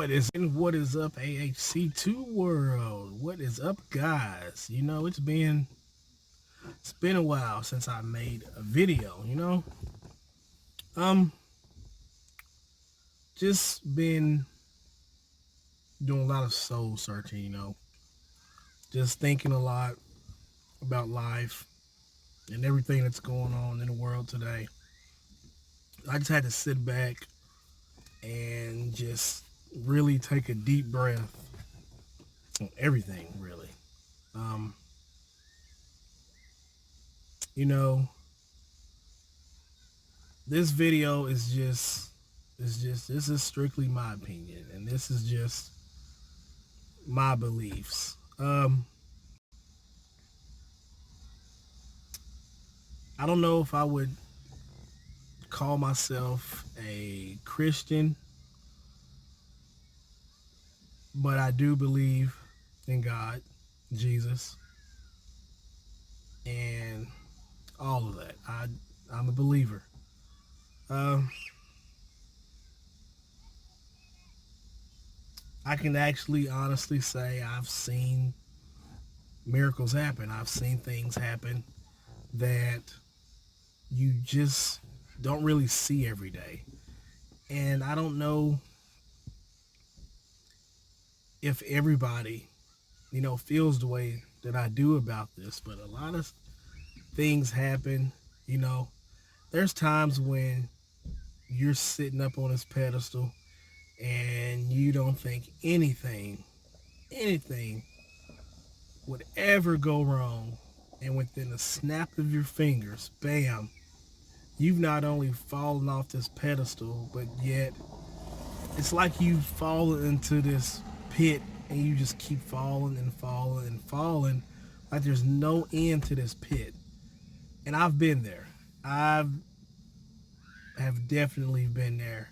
What is up, AHC2 world? What is up, guys? It's been a while since I made a video. Um just been doing a lot of soul searching. Just thinking a lot about life and everything that's going on in the world today. I just had to sit back and just really take a deep breath on everything, really. Um you know, this video this is strictly my opinion, and this is just my beliefs. I don't know if I would call myself a Christian, but I do believe in God, Jesus, and all of that. I'm a believer. Um, I can actually honestly say I've seen miracles happen. I've seen things happen that you just don't really see every day. And I don't know if everybody, feels the way that I do about this, but a lot of things happen. You know, there's times when you're sitting up on this pedestal and you don't think anything would ever go wrong. And within a snap of your fingers, bam, you've not only fallen off this pedestal, but yet it's like you've fallen into this pit and you just keep falling and falling and falling, like there's no end to this pit. And I've been there. I have definitely been there.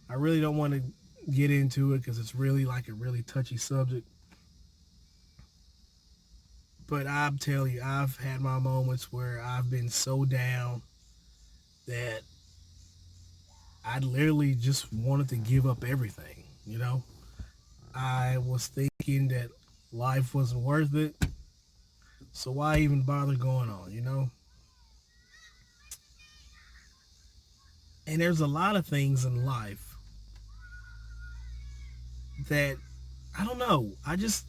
I really don't want to get into it because it's really like a really touchy subject. But I'm telling you, I've had my moments where I've been so down that I literally just wanted to give up everything. I was thinking that life wasn't worth it, so why even bother going on? And there's a lot of things in life that I don't know. I just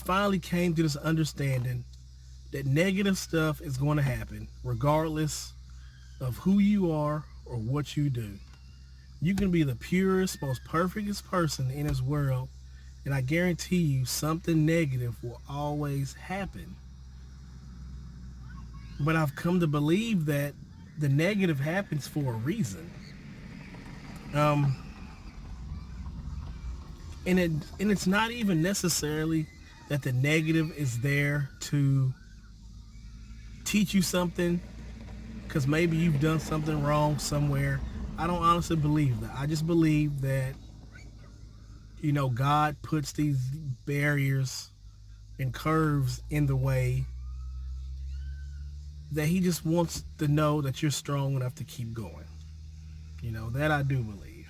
finally came to this understanding that negative stuff is going to happen regardless of who you are or what you do. You can be the purest, most perfectest person in this world, and I guarantee you something negative will always happen. But I've come to believe that the negative happens for a reason. Um, and it's not even necessarily that the negative is there to teach you something because maybe you've done something wrong somewhere. I don't honestly believe that. I just believe that God puts these barriers and curves in the way that he just wants to know that you're strong enough to keep going. That I do believe.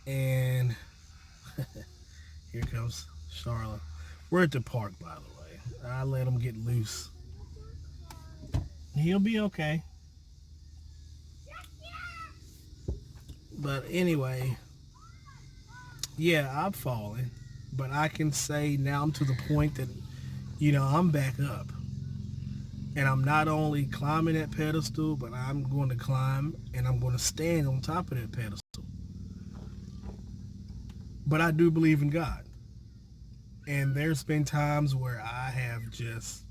And here comes Charlotte. We're at the park, by the way. I let him get loose. He'll be okay. But anyway, yeah, I've fallen. But I can say now I'm to the point that, I'm back up. And I'm not only climbing that pedestal, but I'm going to climb and I'm going to stand on top of that pedestal. But I do believe in God. And there's been times where I have just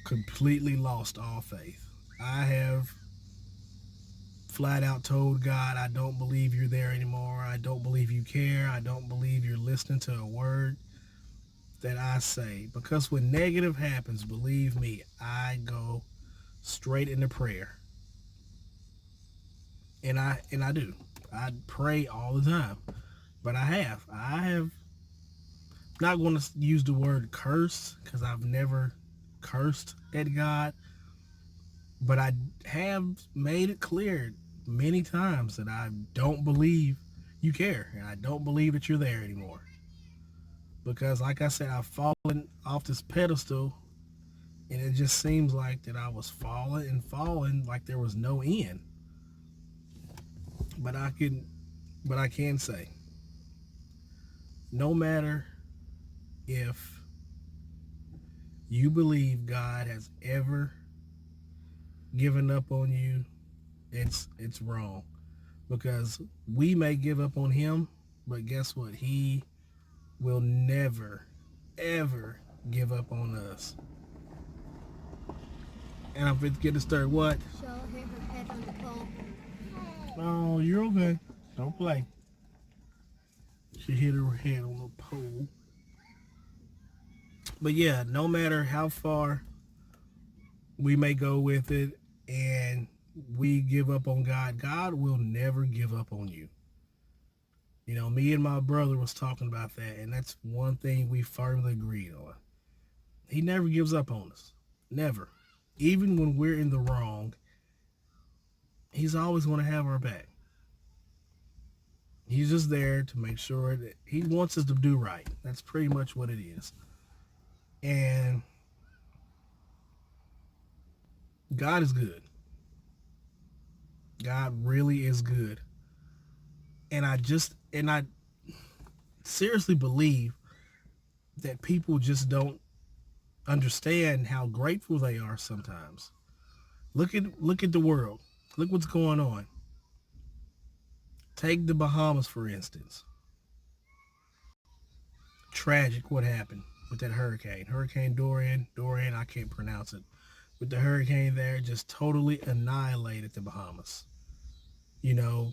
completely lost all faith. I have flat out told God, I don't believe you're there anymore. I don't believe you care. I don't believe you're listening to a word that I say. Because when negative happens, believe me, I go straight into prayer. And I do. I pray all the time. But I have not going to use the word curse because I've never cursed at God, but I have made it clear many times that I don't believe you care, and I don't believe that you're there anymore. Because, like I said, I've fallen off this pedestal, and it just seems like that I was falling and falling like there was no end. But I can say, no matter if you believe God has ever given up on you, it's wrong. Because we may give up on him, but guess what? He will never, ever give up on us. And I'm going to start what? So hit her head on the pole. Oh, you're okay. Don't play. She hit her head on the pole. But yeah, no matter how far we may go with it and we give up on God, God will never give up on you. You know, me and my brother was talking about that, and that's one thing we firmly agreed on. He never gives up on us. Never. Even when we're in the wrong, he's always going to have our back. He's just there to make sure that he wants us to do right. That's pretty much what it is. And God is good. God really is good. And I seriously believe that people just don't understand how grateful they are sometimes. Look at the world. Look what's going on. Take the Bahamas for instance. Tragic what happened with that hurricane. Hurricane Dorian, I can't pronounce it. With the hurricane there, just totally annihilated the Bahamas. You know,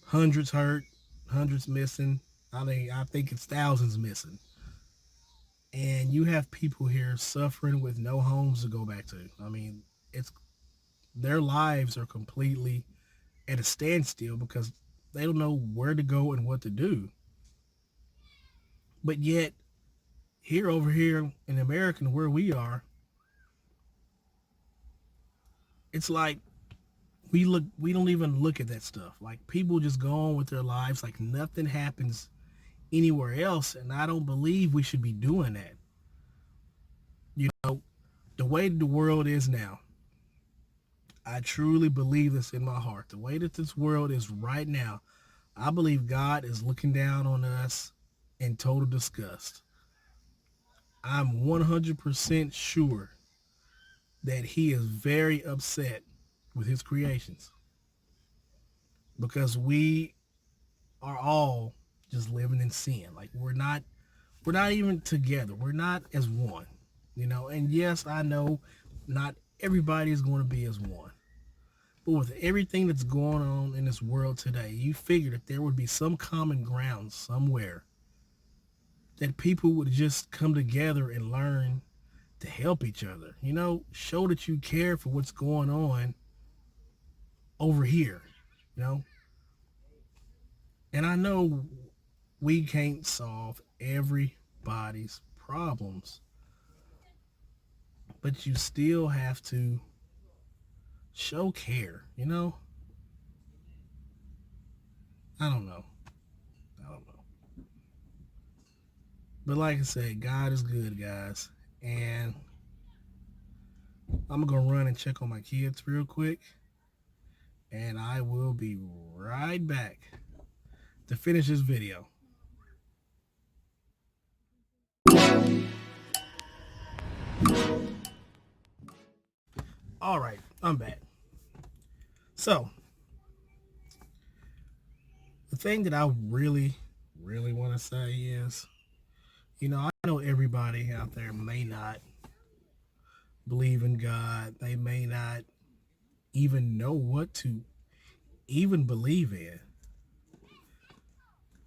hundreds hurt, hundreds missing. I think it's thousands missing. And you have people here suffering with no homes to go back to. I mean, it's their lives are completely at a standstill because they don't know where to go and what to do. But yet, over here in America, where we are, it's like we don't even look at that stuff. Like people just go on with their lives like nothing happens anywhere else, and I don't believe we should be doing that. You know, the way the world is now, I truly believe this in my heart. The way that this world is right now, I believe God is looking down on us in total disgust. I'm 100% sure that he is very upset with his creations because we are all just living in sin. Like we're not even together. We're not as one, you know. And yes, I know not everybody is going to be as one. But with everything that's going on in this world today, you figure that there would be some common ground somewhere that people would just come together and learn to help each other. You know, show that you care for what's going on over here, you know. And I know we can't solve everybody's problems, but you still have to show care, you know? I don't know. I don't know. But like I said, God is good, guys. And I'm going to run and check on my kids real quick. And I will be right back to finish this video. All right, I'm back. So, the thing that I really, really want to say is, you know, I know everybody out there may not believe in God. They may not even know what to even believe in.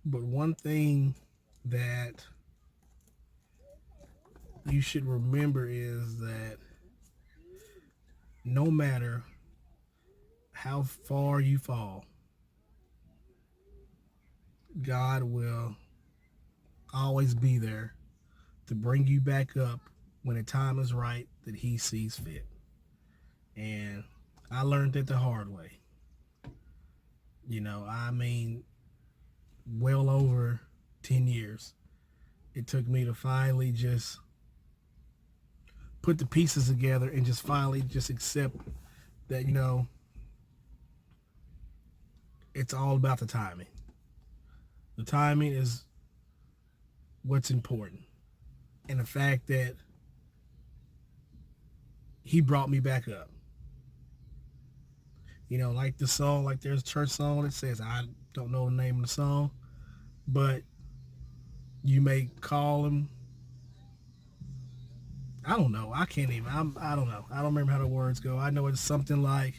But one thing that you should remember is that no matter how far you fall, God will always be there to bring you back up when the time is right that he sees fit. And I learned it the hard way. You know, I mean, well over 10 years. It took me to finally just put the pieces together and just finally just accept that, you know, it's all about the timing. The timing is what's important. And the fact that he brought me back up. You know, like the song, like there's a church song that says, I don't know the name of the song, but you may call him. I don't know. I can't even. I don't know. I don't remember how the words go. I know it's something like,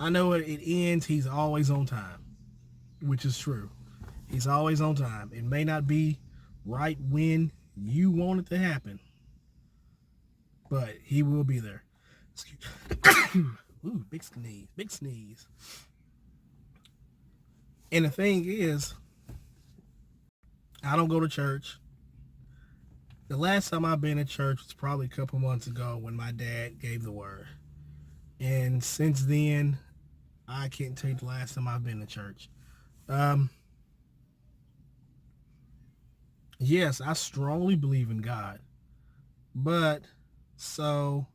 I know it ends, he's always on time, which is true. He's always on time. It may not be right when you want it to happen, but he will be there. Ooh, big sneeze, big sneeze. And the thing is, I don't go to church. The last time I've been in church was probably a couple months ago when my dad gave the word. And since then, I can't tell you the last time I've been to church. Yes, I strongly believe in God. But, so,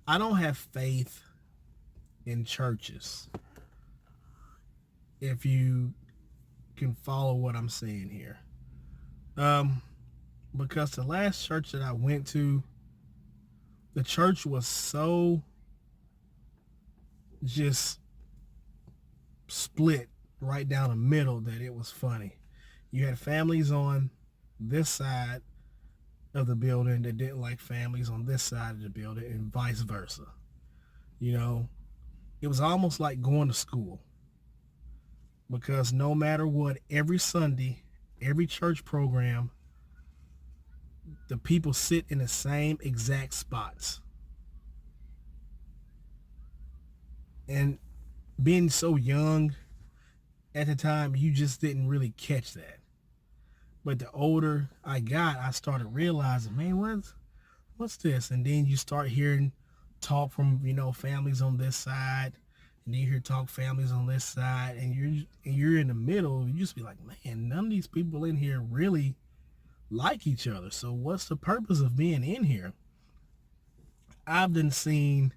I don't have faith in churches. If you can follow what I'm saying here. Because the last church that I went to, the church was so just split right down the middle that it was funny. You had families on this side of the building that didn't like families on this side of the building, and vice versa. You know, it was almost like going to school. Because no matter what, every Sunday, every church program, the people sit in the same exact spots. And being so young at the time, you just didn't really catch that. But the older I got, I started realizing, man, what's this? And then you start hearing talk from, you know, families on this side, and then you hear talk families on this side, and you're in the middle. You just be like, man, none of these people in here really like each other. So what's the purpose of being in here? I've done seen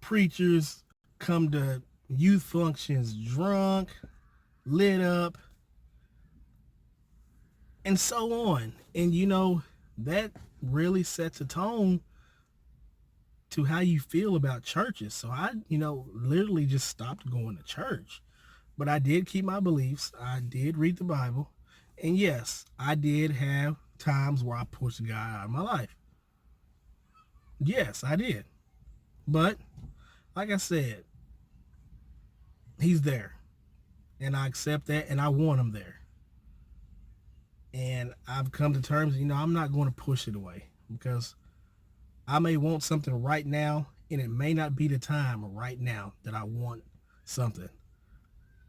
preachers come to youth functions drunk, lit up, and so on. And you know, that really sets a tone to how you feel about churches. So I, you know, literally just stopped going to church. But I did keep my beliefs. I did read the Bible. And yes, I did have times where I pushed God out of my life. Yes, I did. But like I said, he's there. And I accept that, and I want him there. And I've come to terms, you know, I'm not going to push it away, because I may want something right now, and it may not be the time right now that I want something.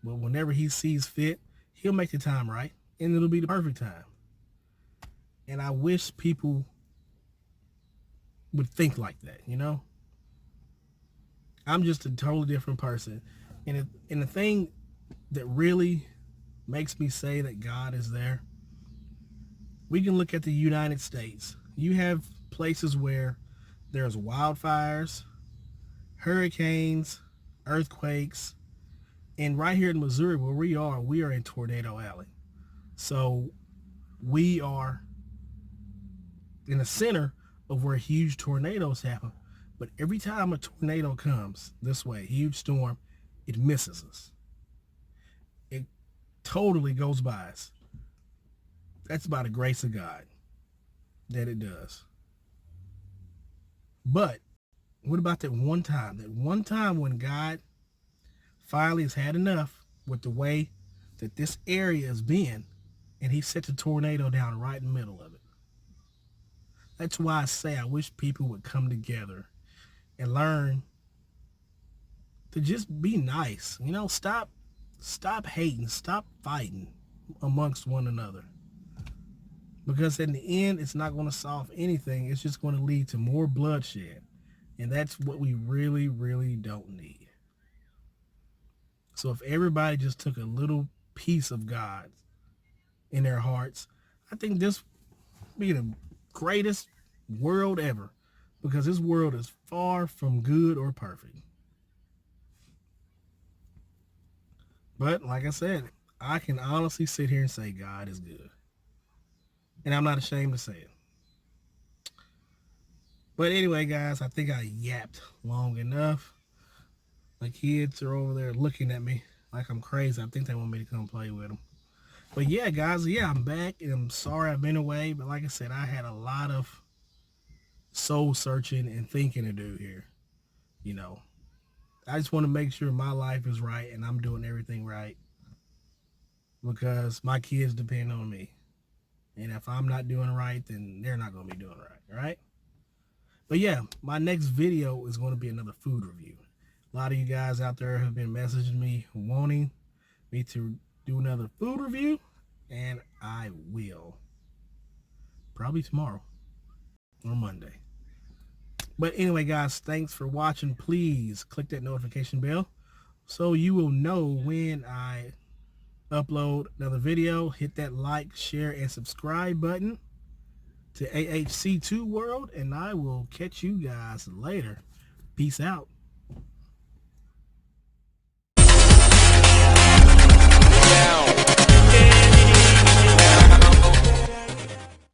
But whenever he sees fit, he'll make the time right, and it'll be the perfect time. And I wish people would think like that, you know? I'm just a totally different person. And the thing that really makes me say that God is there, we can look at the United States. You have places where there's wildfires, hurricanes, earthquakes, and right here in Missouri where we are in Tornado Alley. So we are in the center of where huge tornadoes happen. But every time a tornado comes this way, huge storm, it misses us. It totally goes by us. That's by the grace of God that it does. But what about that one time? That one time when God finally has had enough with the way that this area has been, and he set the tornado down right in the middle of it. That's why I say I wish people would come together and learn to just be nice. You know, stop hating, stop fighting amongst one another. Because in the end, it's not going to solve anything. It's just going to lead to more bloodshed. And that's what we really, really don't need. So if everybody just took a little piece of God in their hearts, I think this would be the greatest world ever. Because this world is far from good or perfect. But like I said, I can honestly sit here and say God is good. And I'm not ashamed to say it. But anyway, guys, I think I yapped long enough. My kids are over there looking at me like I'm crazy. I think they want me to come play with them. But yeah, guys, yeah, I'm back. And I'm sorry I've been away. But like I said, I had a lot of soul searching and thinking to do here. You know, I just want to make sure my life is right and I'm doing everything right. Because my kids depend on me. And if I'm not doing right, then they're not going to be doing right, right? But yeah, my next video is going to be another food review. A lot of you guys out there have been messaging me wanting me to do another food review, and I will. Probably tomorrow or Monday. But anyway, guys, thanks for watching. Please click that notification bell so you will know when I upload another video. Hit that like, share, and subscribe button to AHC2 World, and I will catch you guys later. Peace out.